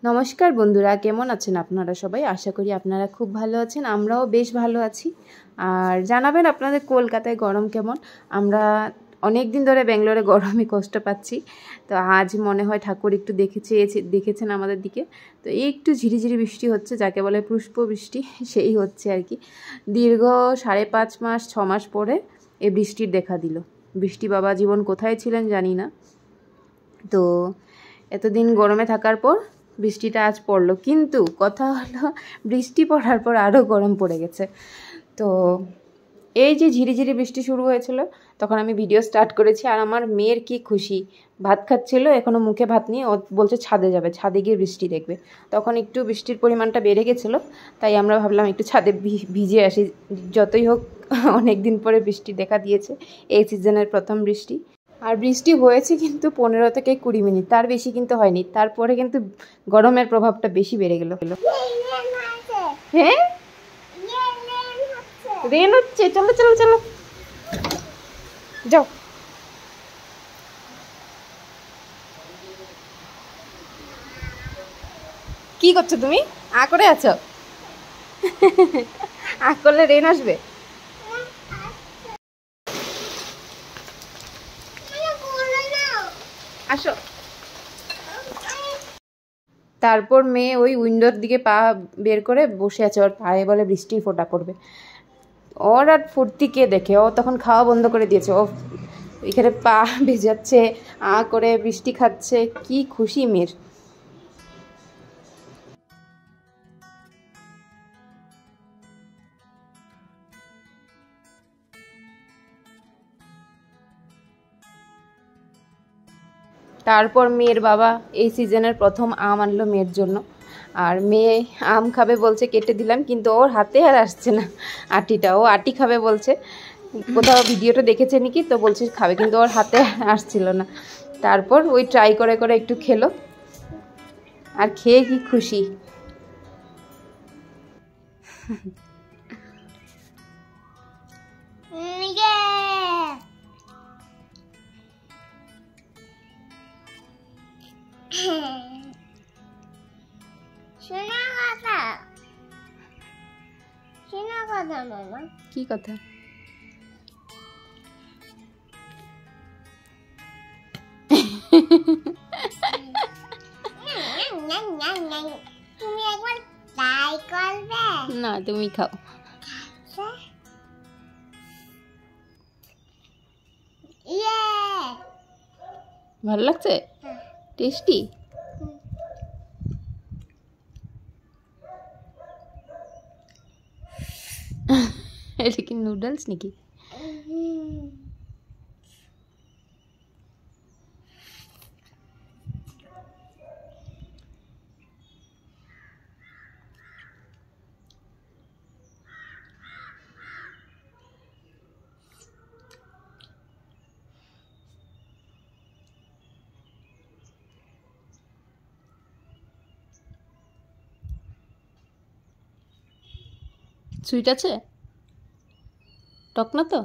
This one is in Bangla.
নমস্কার বন্ধুরা, কেমন আছেন আপনারা সবাই? আশা করি আপনারা খুব ভালো আছেন। আমরাও বেশ ভালো আছি। আর জানাবেন আপনাদের কলকাতায় গরম কেমন। আমরা অনেক দিন ধরে ব্যাঙ্গালোরে গরমে কষ্ট পাচ্ছি। তো আজ মনে হয় ঠাকুর একটু দেখেছেন আমাদের দিকে। তো এই একটু ঝিরিঝিরি বৃষ্টি হচ্ছে, যাকে বলে পুষ্প বৃষ্টি, সেই হচ্ছে আর কি। দীর্ঘ 5.5 মাস 6 মাস পরে এই বৃষ্টির দেখা দিল। বৃষ্টি বাবা জীবন কোথায় ছিলেন জানি না। তো এতদিন গরমে থাকার পর বৃষ্টিটা আজ পড়লো, কিন্তু কথা হলো বৃষ্টি পড়ার পর আরও গরম পড়ে গেছে। তো এই যে ঝিরিঝিরি বৃষ্টি শুরু হয়েছিল, তখন আমি ভিডিও স্টার্ট করেছি। আর আমার মেয়ের কি খুশি, ভাত খাচ্ছিল, এখনও মুখে ভাত নিয়ে ও বলছে ছাদে যাবে, ছাদে গিয়ে বৃষ্টি দেখবে। তখন একটু বৃষ্টির পরিমাণটা বেড়ে গেছিলো, তাই আমরা ভাবলাম একটু ছাদে ভিজে আসি। যতই হোক অনেক দিন পরে বৃষ্টি দেখা দিয়েছে, এই সিজনের প্রথম বৃষ্টি। আর বৃষ্টি হয়েছে কিন্তু 15 থেকে 20 মিনিট, তার বেশি কিন্তু হয়নি। তারপরে কিন্তু গরমের প্রভাবটা বেশি বেড়ে গেল। হ্যাঁ, রেন হচ্ছে, চলো চলো চলো যাও। কি করছো তুমি? আ করে আছো? আ করলে রেন আসবে। আসো। তারপর মেয়ে ওই উইন্ডোর দিকে পা বের করে বসে আছে, ওর পায়ে বলে বৃষ্টির ফোঁটা পড়বে। ওর আর ফুর্তি কে দেখে, ও তখন খাওয়া বন্ধ করে দিয়েছে। ও এখানে পা ভেজাচ্ছে, আ করে বৃষ্টি খাচ্ছে, কি খুশি মেয়ের। তারপর মেয়ের বাবা এই সিজনের প্রথম আম আনলো মেয়ের জন্য। আর মেয়ে আম খাবে বলছে, কেটে দিলাম, কিন্তু ওর হাতে আর আসছে না আটিটা। ও আটি খাবে বলছে, কোথাও ভিডিওটা দেখেছে নাকি, তো বলছে খাবে, কিন্তু ওর হাতে আসছিল না। তারপর ওই ট্রাই করে করে একটু খেলো, আর খেয়ে কি খুশি। কি কথা? তুমি একবার ট্রাই করবে? না, তুমি খাও। ভালো লাগছে? টেস্টি? এটা কি নুডলস নাকি? সুইট আছে? টক না তো?